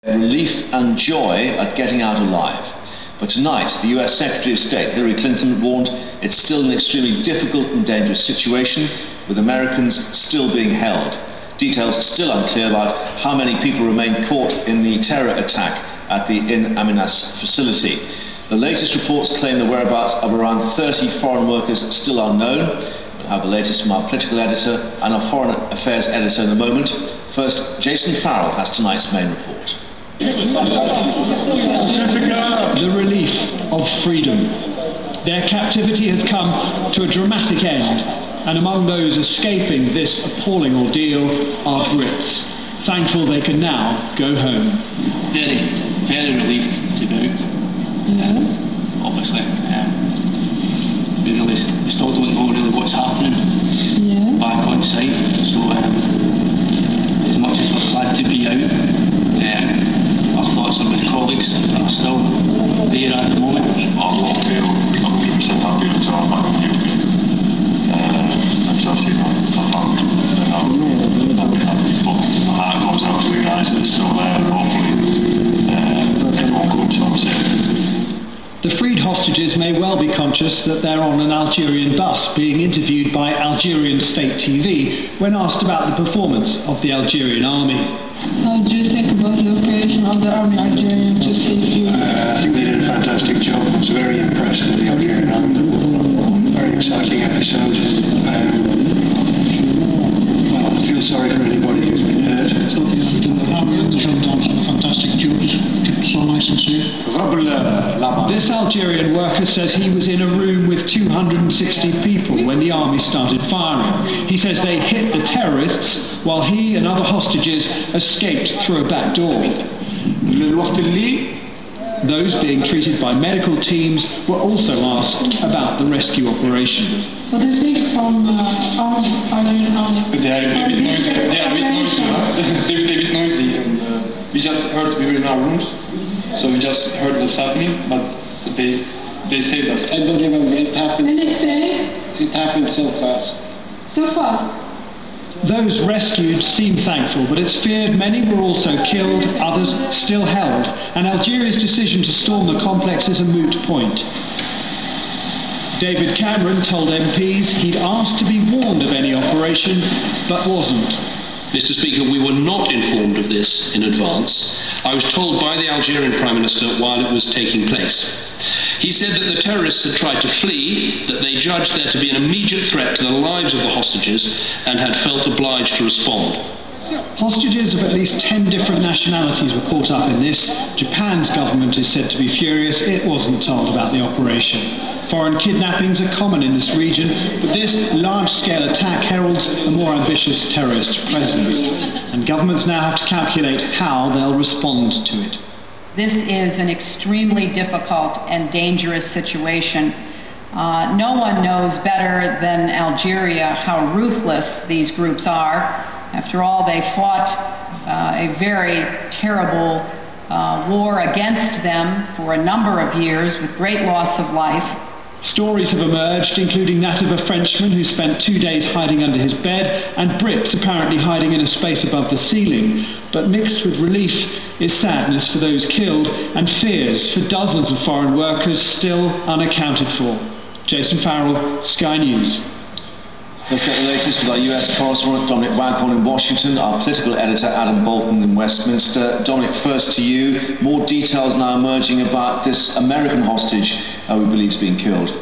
Relief and joy at getting out alive. But tonight, the US Secretary of State, Hillary Clinton, warned it's still an extremely difficult and dangerous situation, with Americans still being held. Details are still unclear about how many people remain caught in the terror attack at the In Amenas facility. The latest reports claim the whereabouts of around 30 foreign workers still unknown. We'll have the latest from our political editor and our foreign affairs editor in a moment. First, Jason Farrell has tonight's main report. The relief of freedom. Their captivity has come to a dramatic end, and among those escaping this appalling ordeal are Brits, thankful they can now go home. Very relieved to be out. Yes. Obviously, we still don't know really what's happening back on site. So as much as we're glad to be out, our thoughts are with colleagues that are still there at the moment. I won't feel 100% happy until I'm back in the UK. Until I see my family, and I'll be happy. But my heart goes out to you guys that are still there, and hopefully everyone comes home safe. The freed hostages may well be conscious that they're on an Algerian bus being interviewed by Algerian state TV when asked about the performance of the Algerian army. How do you think about the operation of the army Algerian to save you? I think they did a fantastic job. I was very impressed with the Algerian army. Very exciting episode. I feel sorry for anybody who's been hurt. The army and the gendarmes did a fantastic job. Kept so nice and safe. This Algerian worker says he was in a room with 260 people when the army started firing. He says they hit the terrorists while he and other hostages escaped through a back door. Those being treated by medical teams were also asked about the rescue operation. What is it from Algerian army? They are a bit noisy. They're a bit noisy, and we just heard we were in our rooms, so we just heard what's happening, but they saved us. I don't remember. It happened. Is it safe? It happened so fast. So fast? Those rescued seem thankful, but it's feared many were also killed, others still held, and Algeria's decision to storm the complex is a moot point. David Cameron told MPs he'd asked to be warned of any operation, but wasn't. Mr. Speaker, we were not informed of this in advance. I was told by the Algerian Prime Minister while it was taking place. He said that the terrorists had tried to flee, that they judged there to be an immediate threat to the lives of the hostages and had felt obliged to respond. Hostages of at least 10 different nationalities were caught up in this. Japan's government is said to be furious it wasn't told about the operation. Foreign kidnappings are common in this region, but this large-scale attack heralds a more ambitious terrorist presence, and governments now have to calculate how they'll respond to it. This is an extremely difficult and dangerous situation. No one knows better than Algeria how ruthless these groups are. After all, they fought a very terrible war against them for a number of years with great loss of life. Stories have emerged, including that of a Frenchman who spent 2 days hiding under his bed, and Brits apparently hiding in a space above the ceiling. But mixed with relief is sadness for those killed and fears for dozens of foreign workers still unaccounted for. Jason Farrell, Sky News. Let's get the latest with our US correspondent Dominic Waghorn in Washington, our political editor Adam Bolton in Westminster. Dominic, first to you. More details now emerging about this American hostage we believe is being killed.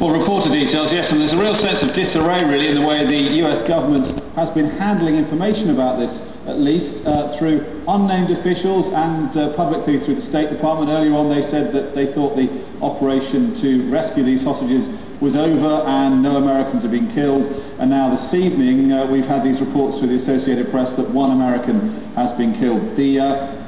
Well, reporter details, yes, and there's a real sense of disarray really in the way the US government has been handling information about this, at least through unnamed officials and publicly through the State Department. Earlier on they said that they thought the operation to rescue these hostages was over and no Americans have been killed, and now this evening we've had these reports through the Associated Press that one American has been killed. The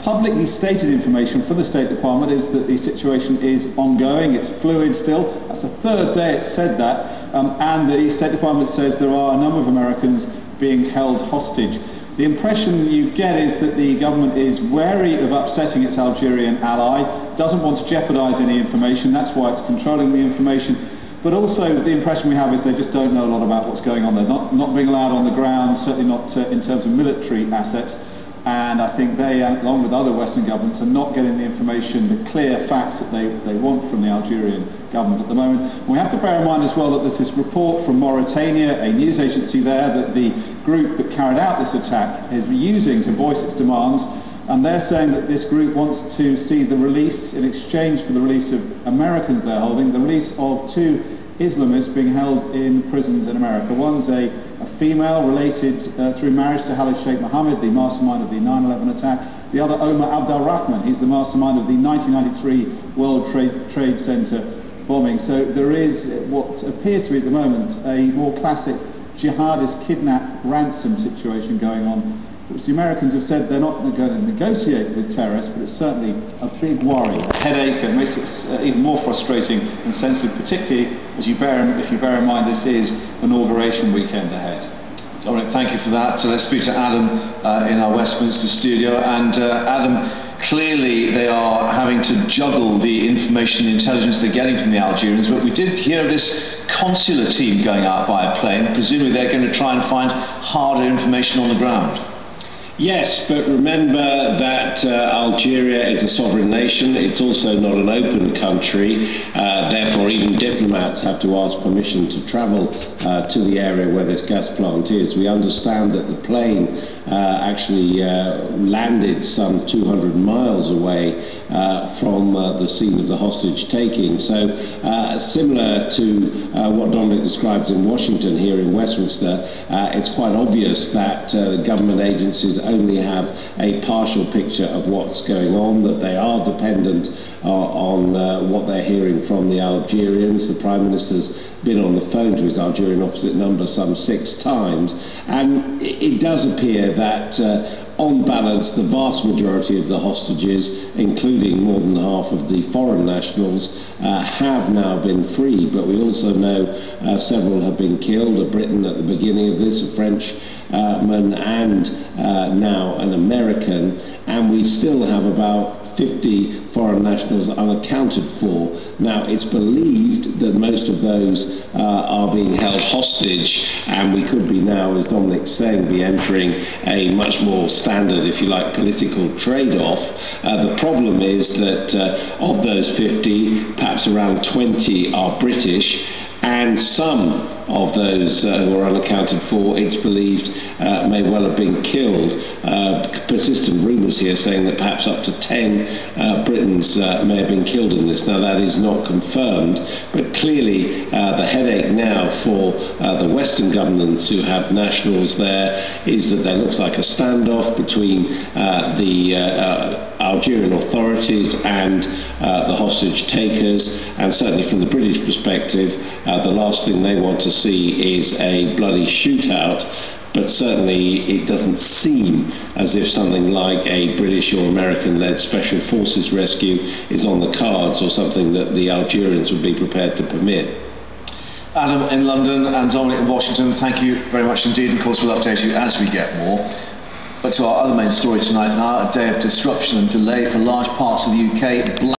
publicly stated information from the State Department is that the situation is ongoing, it's fluid still. That's the third day it's said that, and the State Department says there are a number of Americans being held hostage. The impression you get is that the government is wary of upsetting its Algerian ally, doesn't want to jeopardise any information, that's why it's controlling the information. But also the impression we have is they just don't know a lot about what's going on there. Not being allowed on the ground, certainly not in terms of military assets. and I think they, along with other Western governments, are not getting the information, the clear facts that they want from the Algerian government at the moment. And we have to bear in mind as well that there's this report from Mauritania, a news agency there, that the group that carried out this attack is using to voice its demands, and they're saying that this group wants to see the release, in exchange for the release of Americans they're holding, the release of 2 Islamists being held in prisons in America. One's a female related through marriage to Khalid Sheikh Mohammed, the mastermind of the 9/11 attack. The other, Omar Abdel-Rahman, he's the mastermind of the 1993 World Trade Center bombing. So there is what appears to be at the moment a more classic jihadist kidnap ransom situation going on, which the Americans have said they're not going to negotiate with terrorists, but it's certainly a big worry, a headache, and makes it even more frustrating and sensitive, particularly if you bear in mind this is inauguration weekend ahead. Dominic, thank you for that. So let's speak to Adam in our Westminster studio. And Adam, clearly they are having to juggle the information and intelligence they're getting from the Algerians, but we did hear of this consular team going out by a plane. Presumably they're going to try and find harder information on the ground. Yes, but remember that Algeria is a sovereign nation. It's also not an open country. Therefore, even diplomats have to ask permission to travel to the area where this gas plant is. We understand that the plane actually landed some 200 miles away from the scene of the hostage taking. So similar to what Dominic described in Washington, here in Westminster, it's quite obvious that government agencies only have a partial picture of what's going on, that they are dependent on what they're hearing from the Algerians. The Prime Minister's been on the phone to his Algerian opposite number some 6 times, and it does appear that on balance the vast majority of the hostages, including more than half of the foreign nationals, have now been freed, but we also know several have been killed, a Briton at the beginning of this, a Frenchman, and now an American, and we still have about 50 foreign nationals unaccounted for. Now, it's believed that most of those are being held hostage, and we could be now, as Dominic's saying, be entering a much more standard, if you like, political trade-off. The problem is that of those 50, perhaps around 20 are British, and some of those who are unaccounted for, it's believed, may well have been killed. Persistent rumours here saying that perhaps up to 10 Britons may have been killed in this. Now, that is not confirmed, but clearly the headache now for the Western governments who have nationals there is that there looks like a standoff between the Algerian authorities and the hostage takers, and certainly from the British perspective, the last thing they want to see is a bloody shootout, but certainly it doesn't seem as if something like a British or American-led special forces rescue is on the cards, or something that the Algerians would be prepared to permit. Adam in London and Dominic in Washington, thank you very much indeed. Of course, we'll update you as we get more. But to our other main story tonight now, a day of disruption and delay for large parts of the UK.